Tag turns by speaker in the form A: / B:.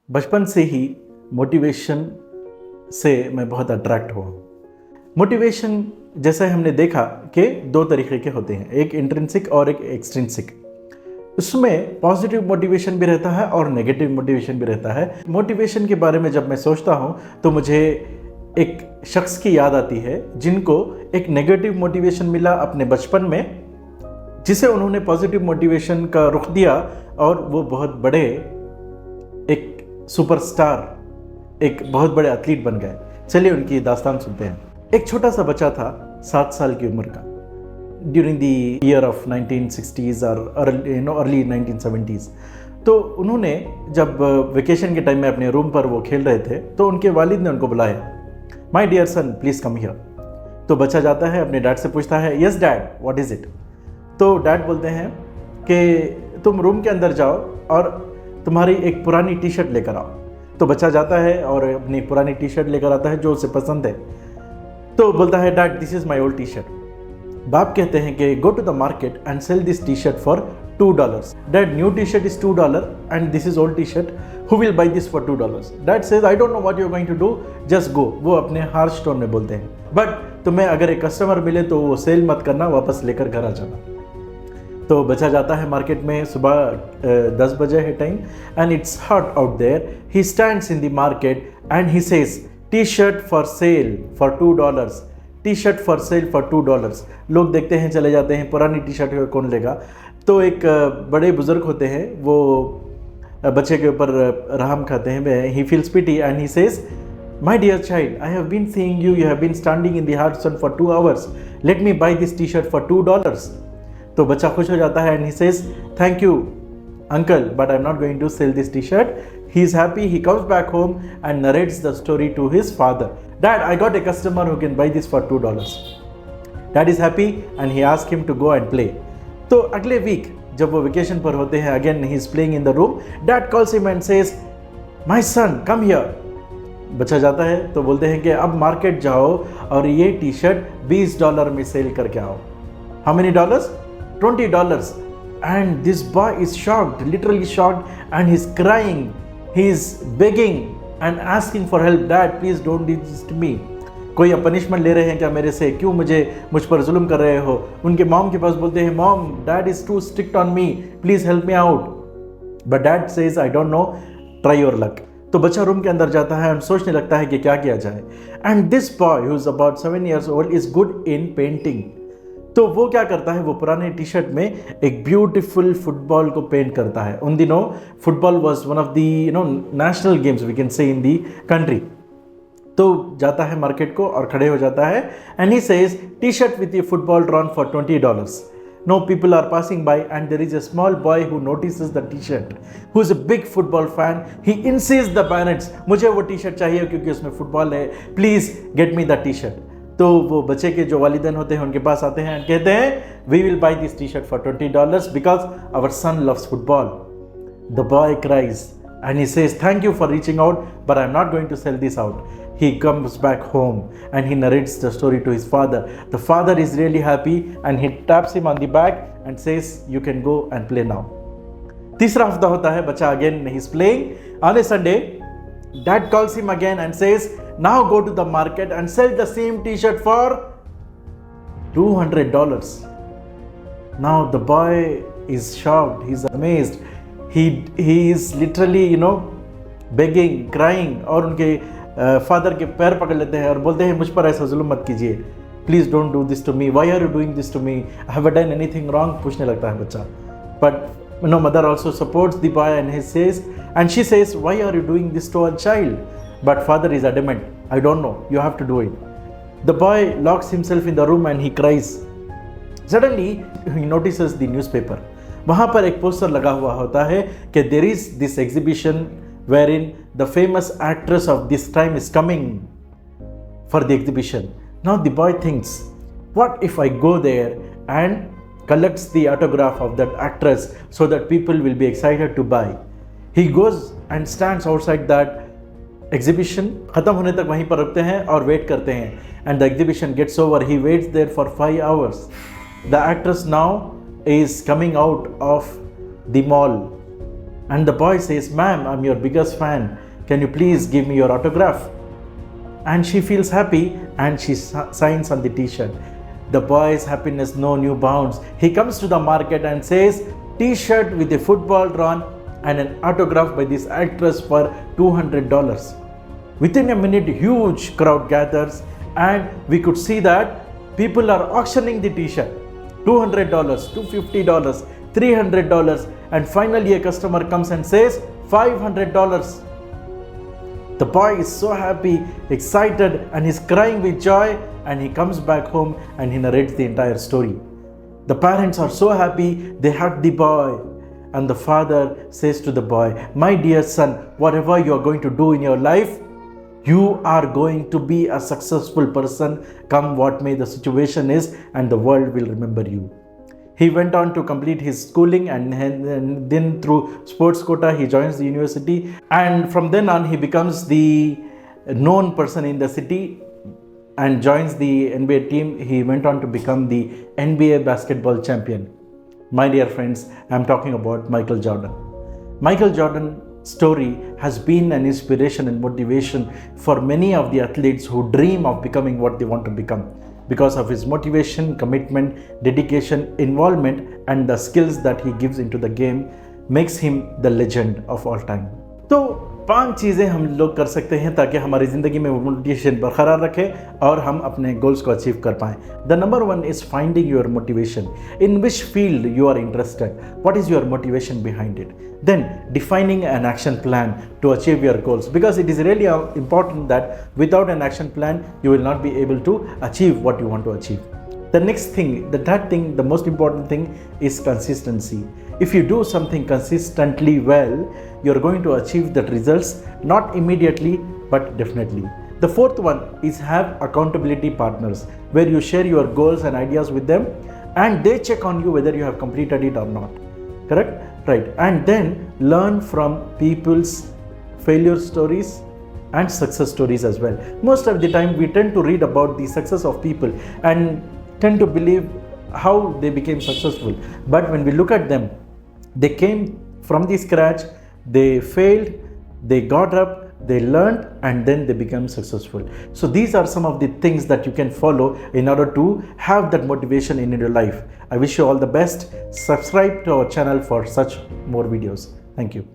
A: बचपन से ही मोटिवेशन से मैं बहुत अट्रैक्ट हुआ। मोटिवेशन जैसे हमने देखा कि दो तरीके के होते हैं, एक इंट्रिंसिक और एक एक्सट्रिंसिक। उसमें पॉजिटिव मोटिवेशन भी रहता है और नेगेटिव मोटिवेशन भी रहता है। मोटिवेशन के बारे में जब मैं सोचता हूँ तो मुझे एक शख्स की याद आती है जिनको एक नेगेटिव मोटिवेशन मिला अपने बचपन में, जिसे उन्होंने पॉजिटिव मोटिवेशन का रुख दिया और वो बहुत बड़े एक सुपरस्टार, एक बहुत बड़े एथलीट बन गए। चलिए उनकी दास्तान सुनते हैं। एक छोटा सा बच्चा था 7 साल की उम्र का, during the year of 1960s और अर्ली 1970s। तो उन्होंने जब वेकेशन के टाइम में अपने रूम पर वो खेल रहे थे तो उनके वालिद ने उनको बुलाया, my dear son please come here. तो बच्चा जाता है, अपने डैड से पूछता है, yes dad what is it. तो डैड बोलते हैं कि तुम रूम के अंदर जाओ और तुम्हारी एक पुरानी टी शर्ट लेकर आओ। तो बच्चा जाता है और अपनी पुरानी टी शर्ट लेकर आता है जो उसे पसंद है। तो बोलता है, dad this is my old T shirt. बाप कहते हैं कि go to the market and sell this T shirt for $2. Dad new T shirt is $2 and this is old T shirt, who will buy this for $2? Dad says I don't know what you are going to do, just go. वो अपने harsh tone में बोलते हैं, but तुम्हें अगर एक customer मिले तो वो सेल मत करना, वापस लेकर घर आ जाना। तो बच्चा जाता है मार्केट में, सुबह 10 बजे है time, and it's hot out there. He stands in the market and he says T shirt for sale for $2, T shirt for sale for $2। लोग देखते हैं, चले जाते हैं, पुरानी टी शर्ट कौन लेगा। तो एक बड़े बुजुर्ग होते हैं, वो बच्चे के ऊपर रहम खाते हैं। He feels pity and he says, my dear child I have been seeing you have been standing in the hot sun for 2 hours, let me buy this T shirt for $2। तो बच्चा खुश हो जाता है and he says, thank you uncle, but I'm not going to sell this t-shirt. He is happy. He comes back home and narrates the story to his father. Dad, I got a customer who can buy this for $2. Dad is happy and he asks him to go and play. तो अगले week जब वो vacation पर होते हैं, again he is playing in the room. Dad calls him and says, my son, come here. बच्चा जाता है तो बोलते हैं कि अब मार्केट जाओ और ये टी शर्ट $20 में सेल करके आओ। How many dollars? $20. And this boy is shocked, literally shocked, and he's crying. He's begging and asking for help. Dad, please don't do this to me. कोई पनिशमेंट ले रहे हैं क्या मेरे से? क्यों मुझ पर जुल्म कर रहे हो? उनके मॉम के पास बोलते हैं, mom dad is too strict on me, please help me out. But dad says I don't know, try your luck. तो बच्चा रूम के अंदर जाता है और सोचने लगता है कि क्या किया जाए। And this boy who is about 7 years old is good in painting. तो वो क्या करता है, वो पुराने टी शर्ट में एक ब्यूटीफुल फुटबॉल को पेंट करता है। उन दिनों football was one of the national games we can say in the country. तो जाता है मार्केट को और खड़े हो जाता है and he says, T shirt with ये football drawn for $20। No people are passing by and there is a small boy who notices the T shirt, who is a big football fan. He insist the parents, मुझे वो T shirt चाहिए क्योंकि उसमें football है, please get me the T shirt. तो वो बच्चे के जो वालिदैन होते हैं उनके पास आते हैं एंड कहते हैं, we will buy this T shirt for $20 because our son loves football. The boy cries and he says, thank you for reaching out but I am not going to sell this out. He comes back home and he narrates the story to his father. The father is really happy and he taps him on the back and says, you can go and play now. तीसरा हफ्ता होता है, बच्चा again he is playing. On a Sunday, dad calls him again and says, now go to the market and sell the same t-shirt for $200. Now the boy is shocked, he's amazed. He is literally begging, crying, और उनके father के पैर पकड़ लेते हैं और बोलते हैं, मुझ पर ऐसा जुल्म मत कीजिए, please don't do this to me, why are you doing this to me, I have done anything wrong, पूछने लगता है बच्चा। But mother also supports the boy and she says, why are you doing this to our child? But father is adamant, I don't know, you have to do it. The boy locks himself in the room and he cries. Suddenly he notices the newspaper. वहाँ पर एक poster लगा हुआ होता है कि there is this exhibition wherein the famous actress of this time is coming for the exhibition. Now the boy thinks, what if I go there and collects the autograph of that actress so that people will be excited to buy? He goes and stands outside that exhibition. ख़त्म होने तक वहीं पर रुकते हैं और wait करते हैं and the exhibition gets over. He waits there for 5 hours. The actress now is coming out of the mall And the boy says, "Ma'am, I'm your biggest fan. Can you please give me your autograph?" And she feels happy and she signs on the t-shirt. The boy's happiness know new bounds. He comes to the market and says, "T-shirt with a football drawn and an autograph by this actress for $200. Within a minute, huge crowd gathers and we could see that people are auctioning the t-shirt. $200, $250, $300, and finally a customer comes and says $500. The boy is so happy, excited, and he's crying with joy, and he comes back home and he narrates the entire story. The parents are so happy, they hug the boy, and the father says to the boy, "My dear son, whatever you are going to do in your life, you are going to be a successful person, come what may the situation is, and the world will remember you." He went on to complete his schooling, and then through sports quota he joins the university, and from then on he becomes the known person in the city and joins the NBA team. He went on to become the NBA basketball champion. My dear friends, I am talking about Michael Jordan. Michael Jordan's story has been an inspiration and motivation for many of the athletes who dream of becoming what they want to become. Because of his motivation, commitment, dedication, involvement, and the skills that he gives into the game makes him the legend of all time. तो 5 चीज़ें हम लोग कर सकते हैं ताकि हमारी ज़िंदगी में मोटिवेशन बरकरार रखे और हम अपने गोल्स को अचीव कर पाएँ. The number 1 is finding your motivation. In which field you are interested, what is your motivation behind it. Then defining an action plan to achieve your goals, because it is really important that without an action plan you will not be able to achieve what you want to achieve. The next thing, the most important thing is consistency. If you do something consistently well, you're going to achieve the results, not immediately but definitely. The fourth one is have accountability partners where you share your goals and ideas with them and they check on you whether you have completed it or not. Correct? Right. And then learn from people's failure stories and success stories as well. Most of the time we tend to read about the success of people and tend to believe how they became successful. But when we look at them, they came from the scratch, they failed, they got up, they learned, and then they became successful. So these are some of the things that you can follow in order to have that motivation in your life. I wish you all the best. Subscribe to our channel for such more videos. Thank you.